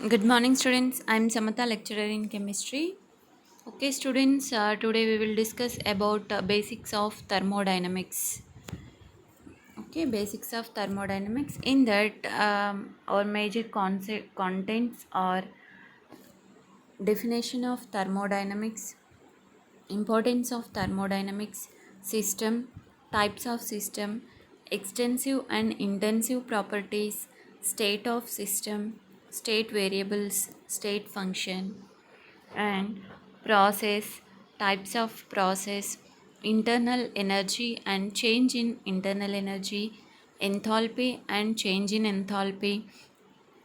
Good morning, students. I'm Samatha, lecturer in chemistry. Okay, students, today we will discuss about basics of thermodynamics. Okay, basics of thermodynamics. In that, our major contents are definition of thermodynamics, importance of thermodynamics, system, types of system, extensive and intensive properties, state of system, state variables, state function, and process, types of process, internal energy and change in internal energy, enthalpy and change in enthalpy,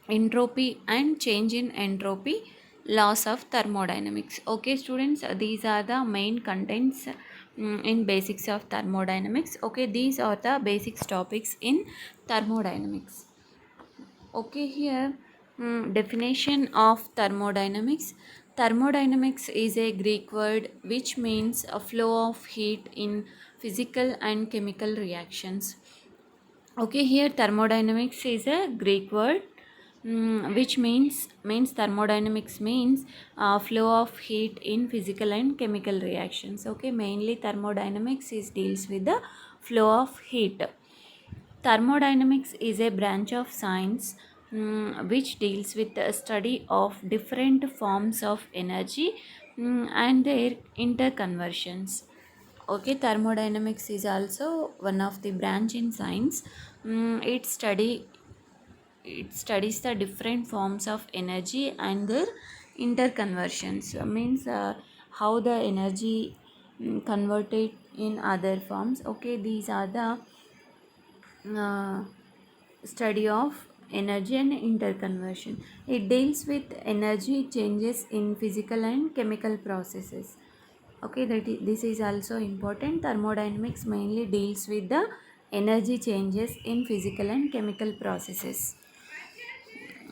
entropy and change in entropy, laws of thermodynamics. Okay, students, these are the main contents in basics of thermodynamics. Okay, these are the basics topics in thermodynamics. Okay, here definition of thermodynamics. Thermodynamics is a Greek word which means a flow of heat in physical and chemical reactions. Okay, here thermodynamics is a Greek word which means thermodynamics means flow of heat in physical and chemical reactions. Okay, mainly thermodynamics is deals with the flow of heat. Thermodynamics is a branch of science which deals with the study of different forms of energy and their interconversions. Okay, thermodynamics is also one of the branch in science. It studies the different forms of energy and their interconversions. Means how the energy converted in other forms. Okay, these are the uh, study of energy and interconversion. It deals with energy changes in physical and chemical processes. Okay, this is also important. Thermodynamics mainly deals with the energy changes in physical and chemical processes.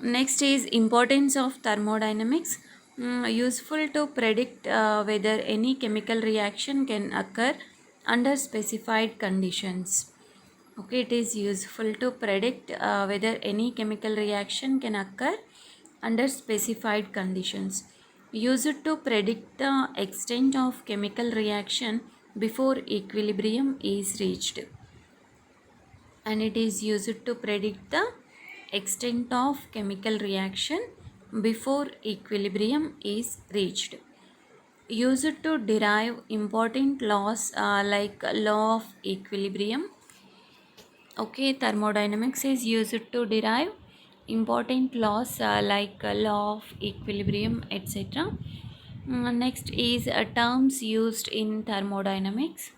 Next is importance of thermodynamics. Useful to predict whether any chemical reaction can occur under specified conditions. Okay, it is useful to predict whether any chemical reaction can occur under specified conditions. Used to predict the extent of chemical reaction before equilibrium is reached. And it is used to predict the extent of chemical reaction before equilibrium is reached. Used to derive important laws like law of equilibrium. Okay, thermodynamics is used to derive important laws like law of equilibrium, etc. Next is terms used in thermodynamics.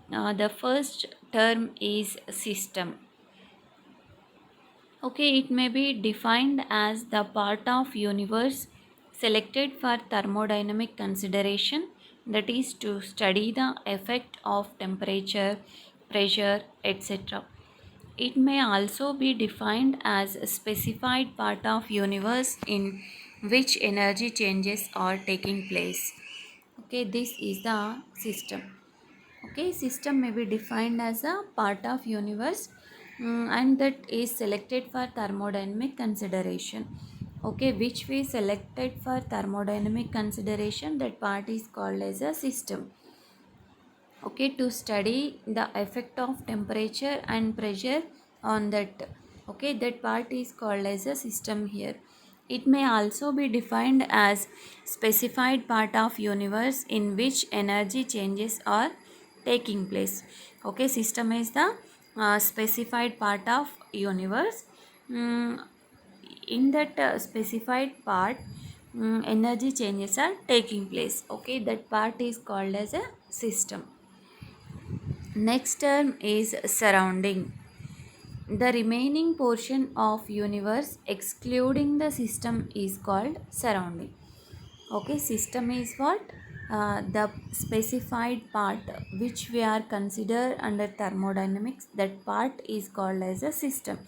The first term is system. Okay, it may be defined as the part of universe selected for thermodynamic consideration, that is to study the effect of temperature, pressure, etc. It may also be defined as a specified part of universe in which energy changes are taking place. Okay, this is the system. Okay, system may be defined as a part of universe and that is selected for thermodynamic consideration. Okay, which we selected for thermodynamic consideration, that part is called as a system. Okay, to study the effect of temperature and pressure on that. Okay, that part is called as a system here. It may also be defined as specified part of universe in which energy changes are taking place. Okay, system is the specified part of universe. In that specified part, energy changes are taking place. Okay, that part is called as a system. Next term is surrounding. The remaining portion of universe excluding the system is called surrounding. Okay, system is what? The specified part which we are considered under thermodynamics, that part is called as a system.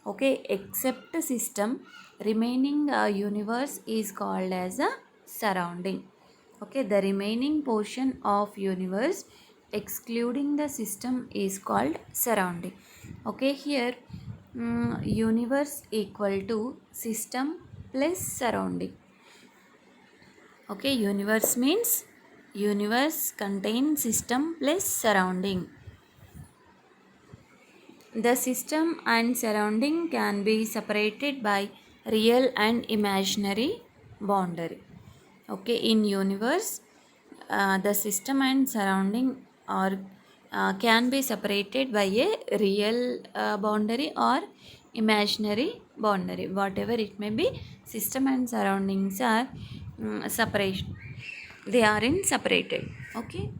Okay, except system, remaining universe is called as a surrounding. Okay, the remaining portion of universe excluding the system is called surrounding. Okay, here universe equal to system plus surrounding. Okay, universe means universe contains system plus surrounding. The system and surrounding can be separated by real and imaginary boundary. Okay, in universe, the system and surrounding are can be separated by a real boundary or imaginary boundary. Whatever it may be, system and surroundings are separation. They are in separated. Okay.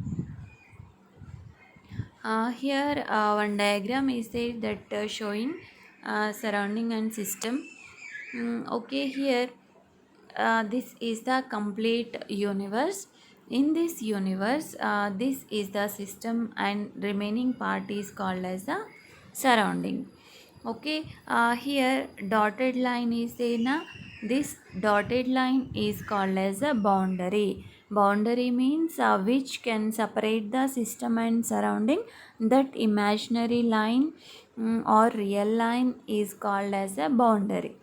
Here one diagram is there that showing surrounding and system. Okay, here this is the complete universe. In this universe, this is the system and remaining part is called as the surrounding. Okay, here dotted line is there na. This dotted line is called as a boundary. Boundary means which can separate the system and surrounding. That imaginary line or real line is called as a boundary.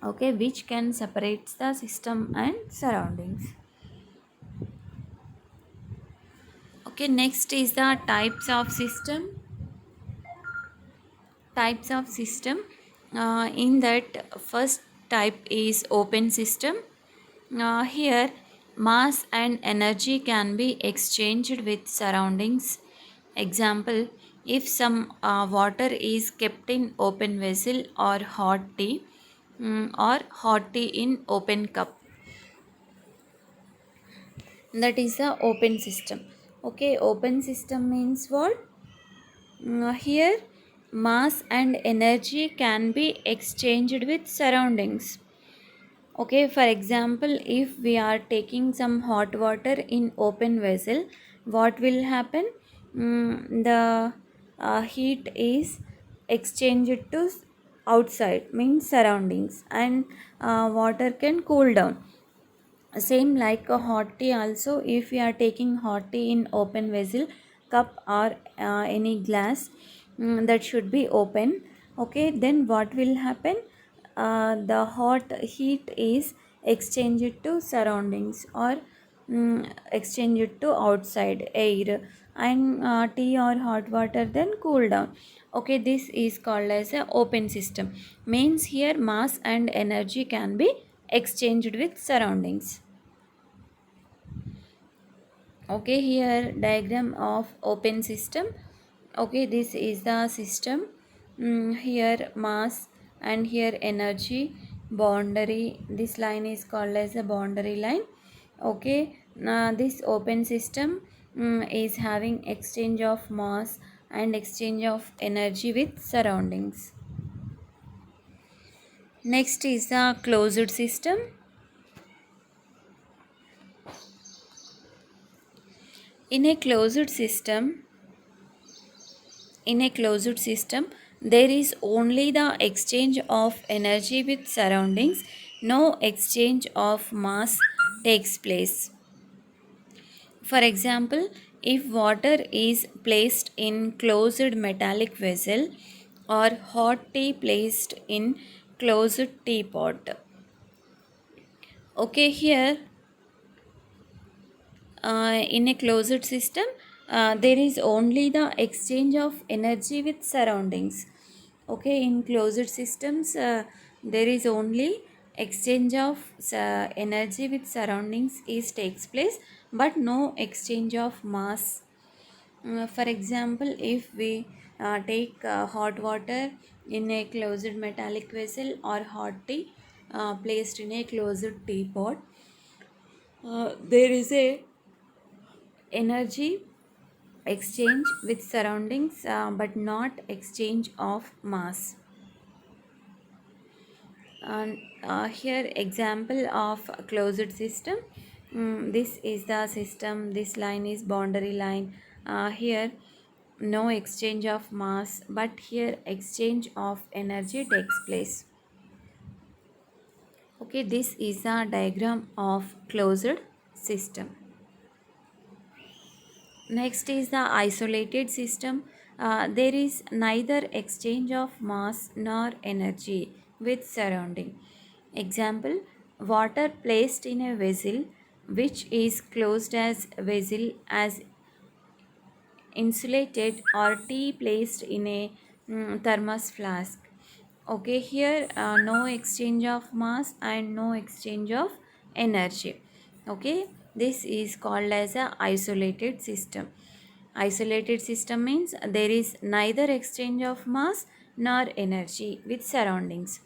Okay, which can separate the system and surroundings. Okay, next is the types of system. Types of system. In that first type is open system. Here mass and energy can be exchanged with surroundings. Example, if some water is kept in open vessel or hot tea, or hot tea in open cup, that is the open system. Okay, open system means what? Here mass and energy can be exchanged with surroundings. Okay, for example, if we are taking some hot water in open vessel, what will happen? The heat is exchanged to outside, means surroundings, and water can cool down. Same like a hot tea also, if we are taking hot tea in open vessel, cup or any glass, that should be open. Okay, then what will happen? The hot heat is exchanged to surroundings or exchanged to outside air, and tea or hot water then cool down. Okay, this is called as a open system. Means here mass and energy can be exchanged with surroundings. Okay, here diagram of open system. Okay, this is the system. Here mass and here energy, boundary. This line is called as a boundary line. Okay, now this open system is having exchange of mass and exchange of energy with surroundings. Next is the closed system. In a closed system, there is only the exchange of energy with surroundings. No exchange of mass takes place. For example, if water is placed in closed metallic vessel or hot tea placed in closed teapot. Okay, here in a closed system, there is only the exchange of energy with surroundings. Okay, in closed systems, there is only exchange of energy with surroundings is takes place, but no exchange of mass. For example, if we take hot water in a closed metallic vessel or hot tea placed in a closed teapot, there is a energy exchange with surroundings, but not exchange of mass. And here example of closed system. This is the system, this line is boundary line. Here no exchange of mass, but here exchange of energy takes place. Okay, this is a diagram of closed system. Next is the isolated system. There is neither exchange of mass nor energy with surrounding. Example, water placed in a vessel which is closed as vessel as insulated, or tea placed in a thermos flask. Okay, here no exchange of mass and no exchange of energy. Okay, this is called as a isolated system. Isolated system means there is neither exchange of mass nor energy with surroundings.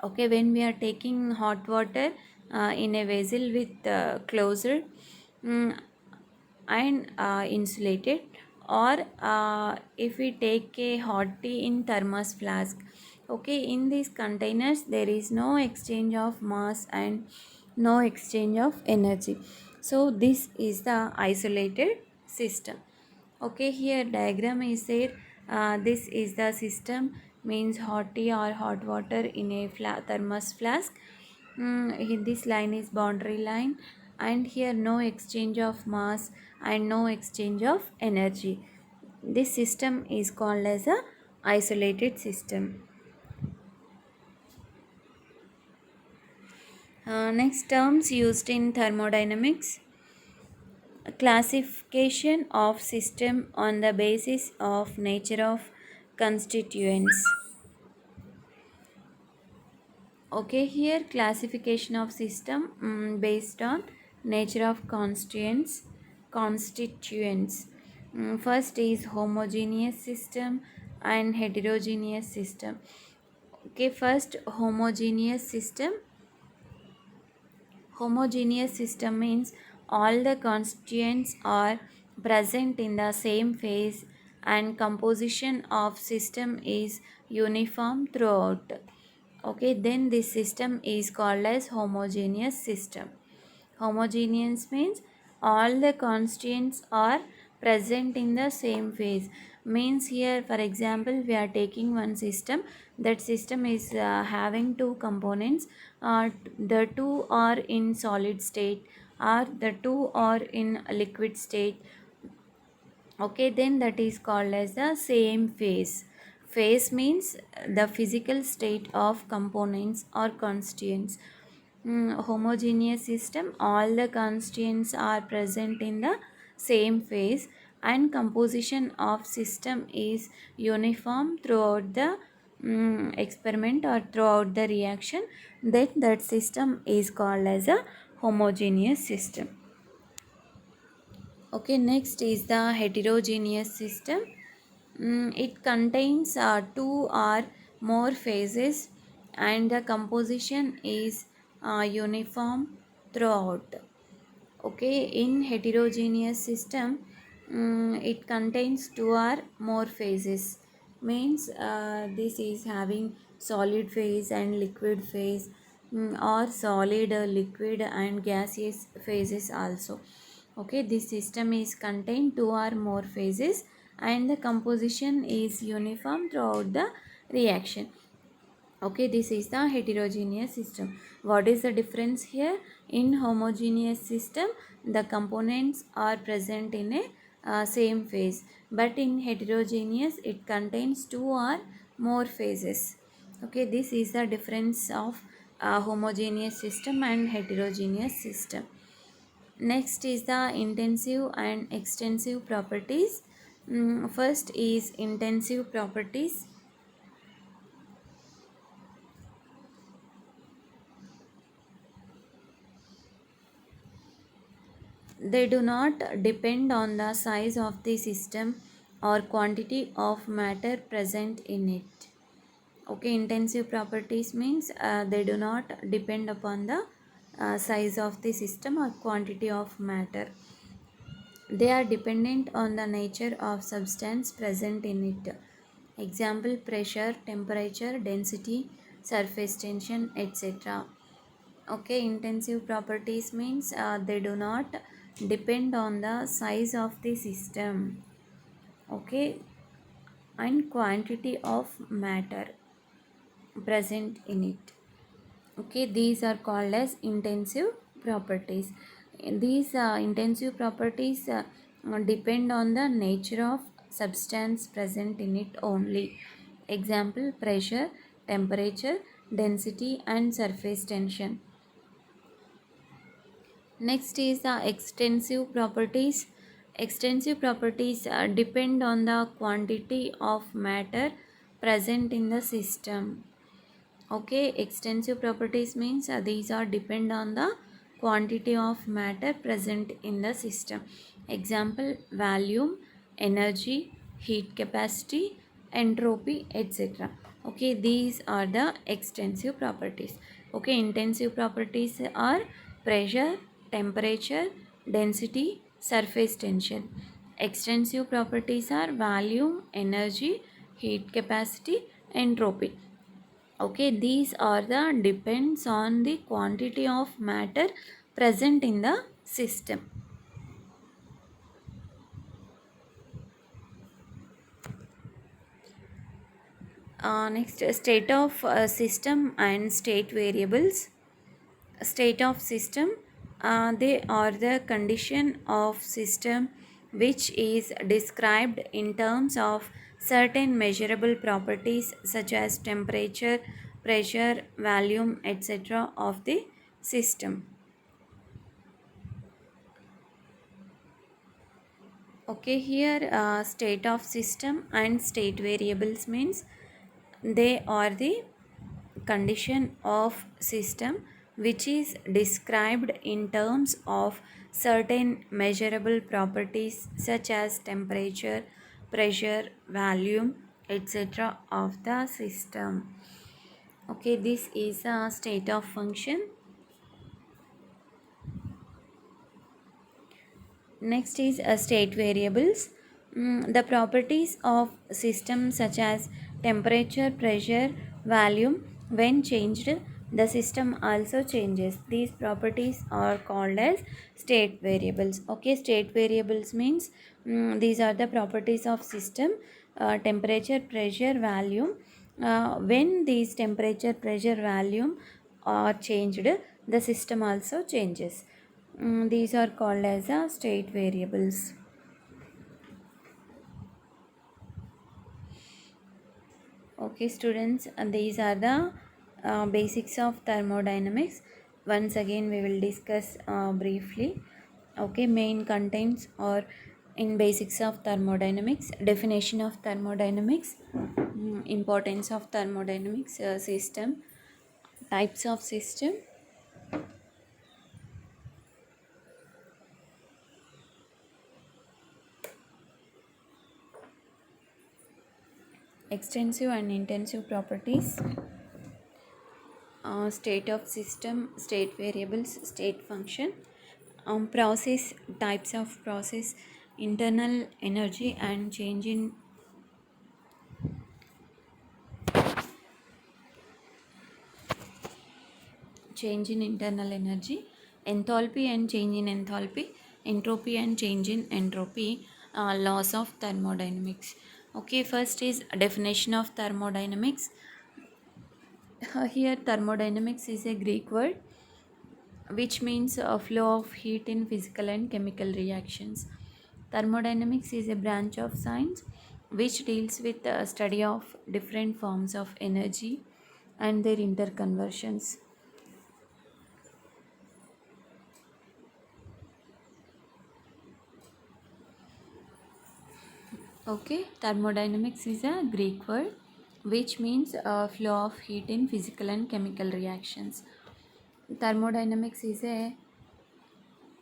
Okay, when we are taking hot water in a vessel with closed mm, and insulated, or if we take a hot tea in thermos flask, okay, in these containers there is no exchange of mass and no exchange of energy. So this is the isolated system. Okay, here diagram is there. This is the system, means hot tea or hot water in a thermos flask. This line is boundary line, and here no exchange of mass and no exchange of energy. This system is called as a isolated system. Next, terms used in thermodynamics: classification of system on the basis of nature of constituents. Okay, here classification of system based on nature of constituents. First is homogeneous system and heterogeneous system. Okay, first homogeneous system. Homogeneous system means all the constituents are present in the same phase and composition of system is uniform throughout. Okay, then this system is called as homogeneous system. Homogeneous means all the constituents are present in the same phase. Means here, for example, we are taking one system. That system is having two components. The two are in solid state, or the two are in liquid state. Okay, then that is called as the same phase. Phase means the physical state of components or constituents. Homogeneous system, all the constituents are present in the same phase and composition of system is uniform throughout the experiment or throughout the reaction. That system is called as a homogeneous system. Okay, next is the heterogeneous system. It contains two or more phases and the composition is uniform throughout. Okay, in heterogeneous system, it contains two or more phases. Means this is having solid phase and liquid phase, or solid, liquid and gaseous phases also. Okay, this system is contain two or more phases and the composition is uniform throughout the reaction. Okay, this is the heterogeneous system. What is the difference here? In homogeneous system, the components are present in a same phase, but in heterogeneous it contains two or more phases. Okay, this is the difference of homogeneous system and heterogeneous system. Next is the intensive and extensive properties. First is intensive properties. They do not depend on the size of the system or quantity of matter present in it. Okay, intensive properties means they do not depend upon the size of the system or quantity of matter. They are dependent on the nature of substance present in it. Example, pressure, temperature, density, surface tension, etc. Okay, intensive properties means they do not depend on the size of the system. Okay, and quantity of matter present in it. Okay, these are called as intensive properties. These intensive properties depend on the nature of substance present in it only. Example, pressure, temperature, density and surface tension. Next is the extensive properties. Extensive properties depend on the quantity of matter present in the system. Okay, extensive properties means these are depend on the quantity of matter present in the system. Example, volume, energy, heat capacity, entropy, etc. Okay, these are the extensive properties. Okay, intensive properties are pressure, temperature, density, surface tension. Extensive properties are volume, energy, heat capacity, entropy. Okay, these are the depends on the quantity of matter present in the system. Next, state of system and state variables. State of system, they are the condition of system which is described in terms of certain measurable properties such as temperature, pressure, volume, etc. of the system. Okay, here state of system and state variables means they are the condition of system which is described in terms of certain measurable properties such as temperature, pressure, volume, etc. of the system. Okay, this is a state of function. Next is state variables. The properties of system such as temperature, pressure, volume, when changed, the system also changes. These properties are called as state variables. Okay, state variables means these are the properties of system, temperature, pressure, volume. When these temperature, pressure, volume are changed, the system also changes. These are called as state variables. Okay, students, these are the basics of thermodynamics. Once again, we will discuss briefly. Okay, main contents or in basics of thermodynamics, definition of thermodynamics, importance of thermodynamics, system, types of system, extensive and intensive properties, state of system, state variables, state function, process, types of process, internal energy and change in internal energy, enthalpy and change in enthalpy, entropy and change in entropy, laws of thermodynamics. Okay, first is definition of thermodynamics. Here thermodynamics is a Greek word which means a flow of heat in physical and chemical reactions. Thermodynamics is a branch of science which deals with the study of different forms of energy and their interconversions. Okay, thermodynamics is a Greek word which means a flow of heat in physical and chemical reactions. Thermodynamics is a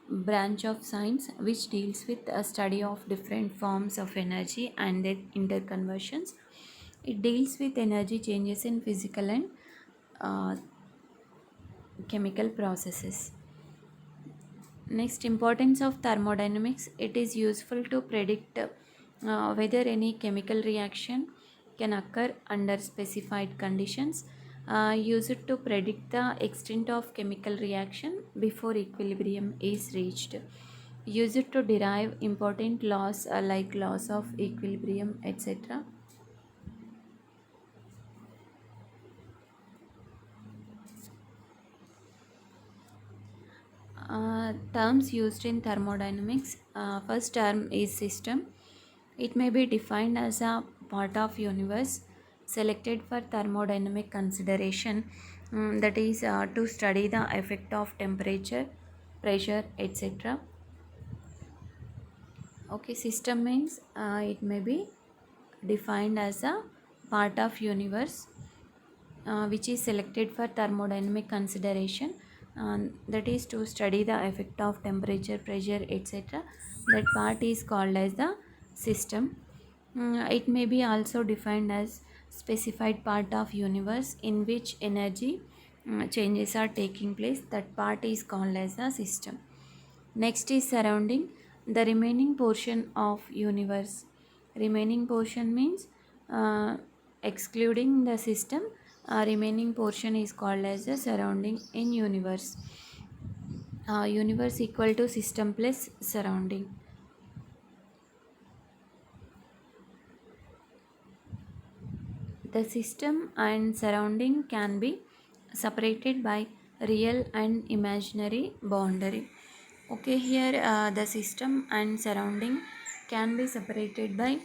branch of science which deals with a study of different forms of energy and their interconversions. It deals with energy changes in physical and uh, chemical processes. Next, importance of thermodynamics. It is useful to predict whether any chemical reaction can occur under specified conditions. Use it to predict the extent of chemical reaction before equilibrium is reached. Use it to derive important laws like laws of equilibrium, etc. Terms used in thermodynamics. First term is system. It may be defined as a part of universe selected for thermodynamic consideration, that is to study the effect of temperature, pressure, etc. Okay, system means it may be defined as a part of universe which is selected for thermodynamic consideration, that is to study the effect of temperature, pressure, etc. That part is called as the system. It may be also defined as specified part of universe in which energy changes are taking place. That part is called as the system. Next is surrounding, the remaining portion of universe. Remaining portion means excluding the system. Remaining portion is called as the surrounding in universe. Universe equal to system plus surrounding. The system and surrounding can be separated by real and imaginary boundary. Okay, here the system and surrounding can be separated by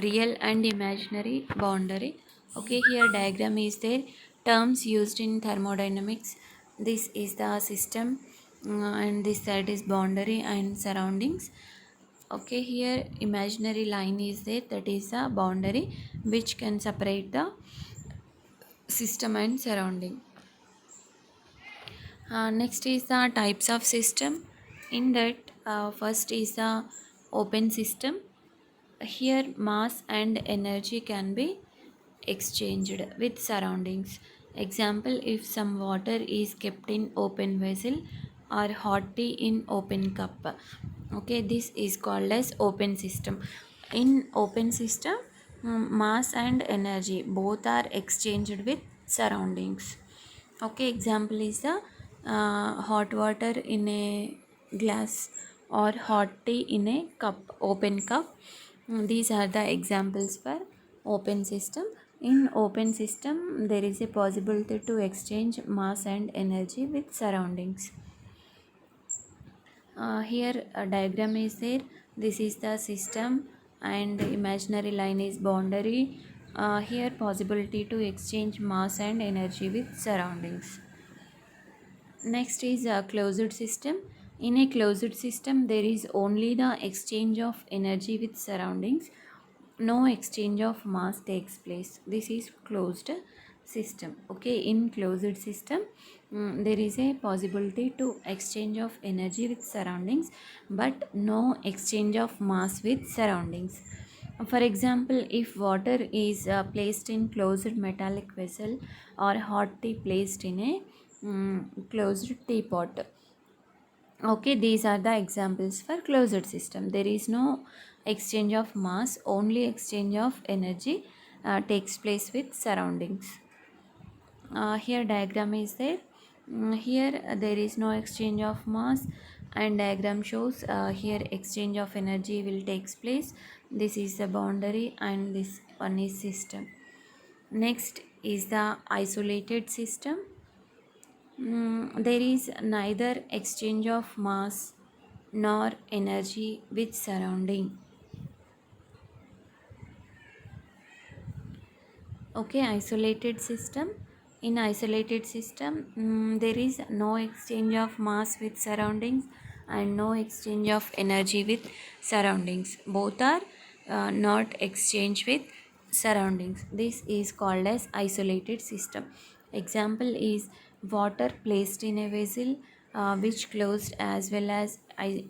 real and imaginary boundary. Okay, here diagram is there. Terms used in thermodynamics. This is the system and this side is boundary and surroundings. Okay, here imaginary line is there, that is a boundary which can separate the system and surrounding. Next is the types of system. In that, first is the open system. Here mass and energy can be exchanged with surroundings. Example, if some water is kept in open vessel or hot tea in open cup. Okay, this is called as open system. In open system, mass and energy both are exchanged with surroundings. Okay, example is the hot water in a glass or hot tea in a cup, open cup. These are the examples for open system. In open system, there is a possibility to exchange mass and energy with surroundings. Here a diagram is there. This is the system and the imaginary line is boundary. Here possibility to exchange mass and energy with surroundings. Next is a closed system. In a closed system, there is only the exchange of energy with surroundings. No exchange of mass takes place. This is closed system. Okay, in closed system, there is a possibility to exchange of energy with surroundings, but no exchange of mass with surroundings. For example, if water is placed in closed metallic vessel or hot tea placed in a closed teapot. Okay, these are the examples for closed system. There is no exchange of mass, only exchange of energy takes place with surroundings. Here diagram is there. Here there is no exchange of mass and diagram shows here exchange of energy will takes place. This is the boundary and this one is system. Next is the isolated system. There is neither exchange of mass nor energy with surrounding. Okay, isolated system. In isolated system, there is no exchange of mass with surroundings and no exchange of energy with surroundings. Both are not exchanged with surroundings. This is called as isolated system. Example is water placed in a vessel which closed as well as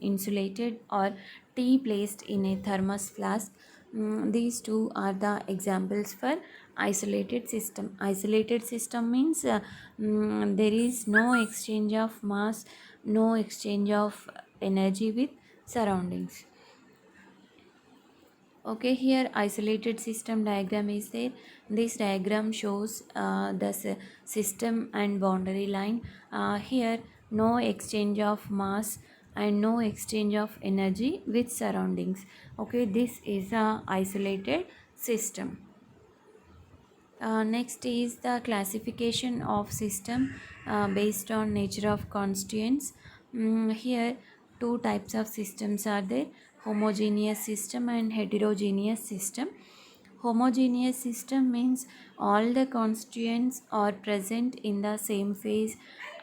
insulated, or tea placed in a thermos flask. These two are the examples for isolated system. Isolated system means there is no exchange of mass, no exchange of energy with surroundings. Okay, here isolated system diagram is there. This diagram shows the system and boundary line. Here no exchange of mass and no exchange of energy with surroundings. Okay, this is a isolated system. Next is the classification of system based on nature of constituents. Here two types of systems are there: homogeneous system and heterogeneous system. Homogeneous system means all the constituents are present in the same phase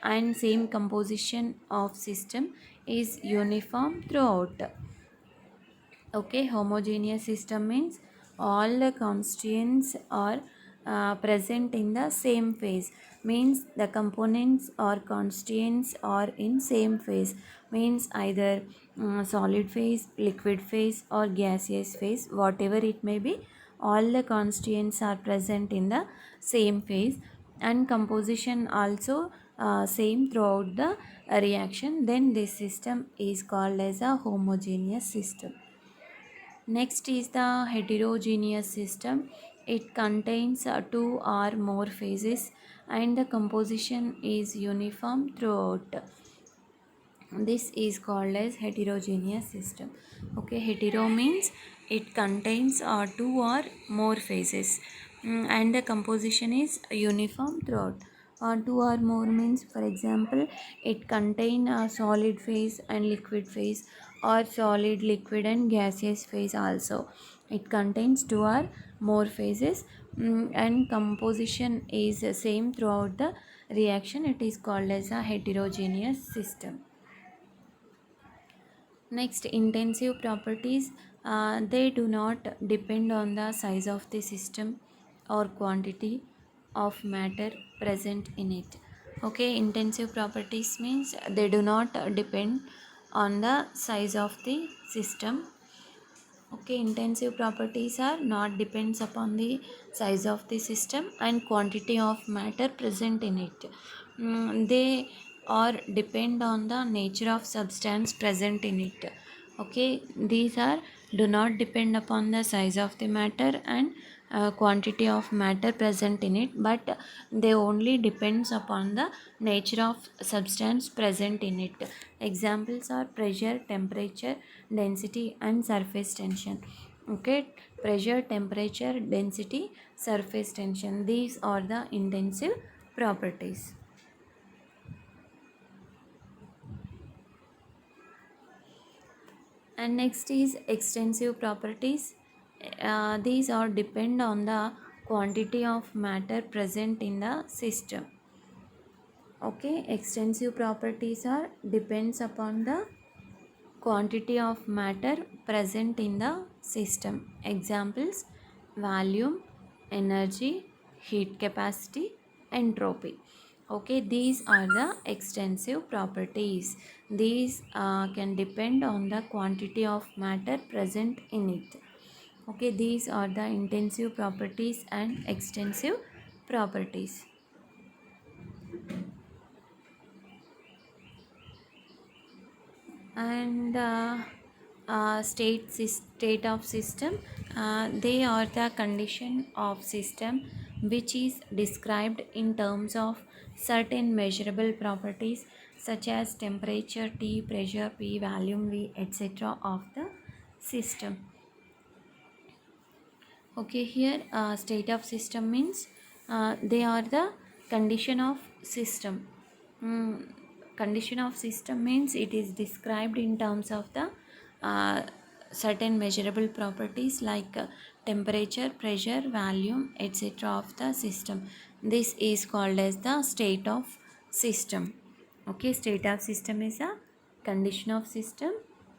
and same composition of system is uniform throughout. Okay, homogeneous system means all the constituents are present in the same phase, means the components or constituents are in same phase, means either solid phase, liquid phase or gaseous phase, whatever it may be, all the constituents are present in the same phase and composition also same throughout the reaction, then this system is called as a homogeneous system. Next is the heterogeneous system. It contains two or more phases and the composition is uniform throughout. This is called as heterogeneous system. Okay, hetero means it contains two or more phases. And the composition is uniform throughout. Two or more means, for example, it contain a solid phase and liquid phase, or solid, liquid and gaseous phase also. It contains two or more phases, and composition is same throughout the reaction. It is called as a heterogeneous system. Next, intensive properties. They do not depend on the size of the system or quantity of matter present in it. Okay, intensive properties means they do not depend on the size of the system. Okay, intensive properties are not depends upon the size of the system and quantity of matter present in it. They or depend on the nature of substance present in it. Okay, these are do not depend upon the size of the matter and quantity of matter present in it, but they only depends upon the nature of substance present in it. Examples are pressure, temperature, density and surface tension. Okay, pressure, temperature, density, surface tension, these are the intensive properties. And next is extensive properties. These are depend on the quantity of matter present in the system. Okay, extensive properties are depends upon the quantity of matter present in the system. Examples: volume, energy, heat capacity, entropy. Okay, these are the extensive properties. These can depend on the quantity of matter present in it. Okay, these are the intensive properties and extensive properties. And state of system, they are the condition of system which is described in terms of certain measurable properties such as temperature T, pressure P, volume V, etc. of the system. Okay, here state of system means they are the condition of system. Condition of system means it is described in terms of the uh, certain measurable properties like temperature, pressure, volume, etc. of the system. This is called as the state of system. Okay, state of system is a condition of system.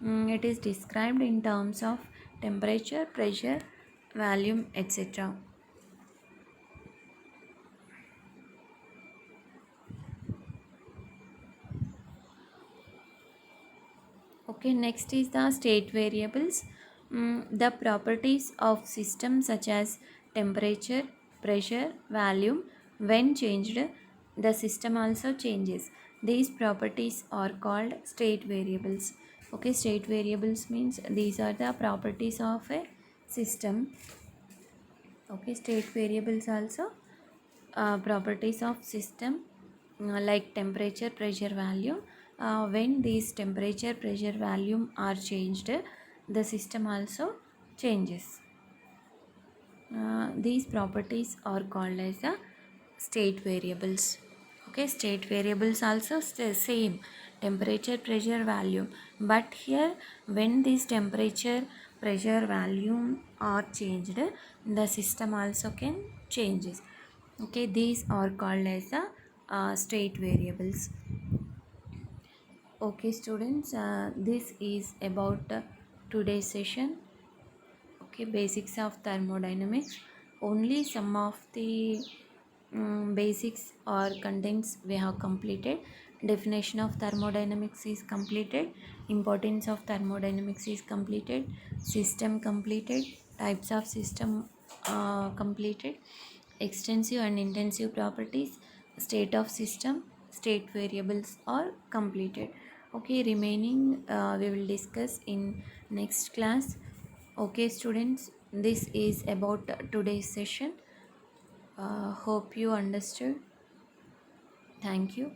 It is described in terms of temperature, pressure, volume, etc. Okay, next is the state variables. The properties of systems such as temperature, pressure, volume, when changed, the system also changes. These properties are called state variables. Okay, state variables means these are the properties of a system. Okay, state variables also properties of system like temperature, pressure, volume. When these temperature, pressure, volume are changed, the system also changes. These properties are called as the state variables. Okay, state variables also stay same, temperature, pressure, volume, but here when this temperature, pressure volume are changed, the system also can changes. Okay, these are called as the state variables. Okay students, this is about today's session. Okay, basics of thermodynamics. Only some of the basics or contents we have completed. Definition of thermodynamics is completed. Importance of thermodynamics is completed. System completed. Types of system completed. Extensive and intensive properties. State of system. State variables are completed. Okay, remaining we will discuss in next class. Okay students, this is about today's session. Hope you understood. Thank you.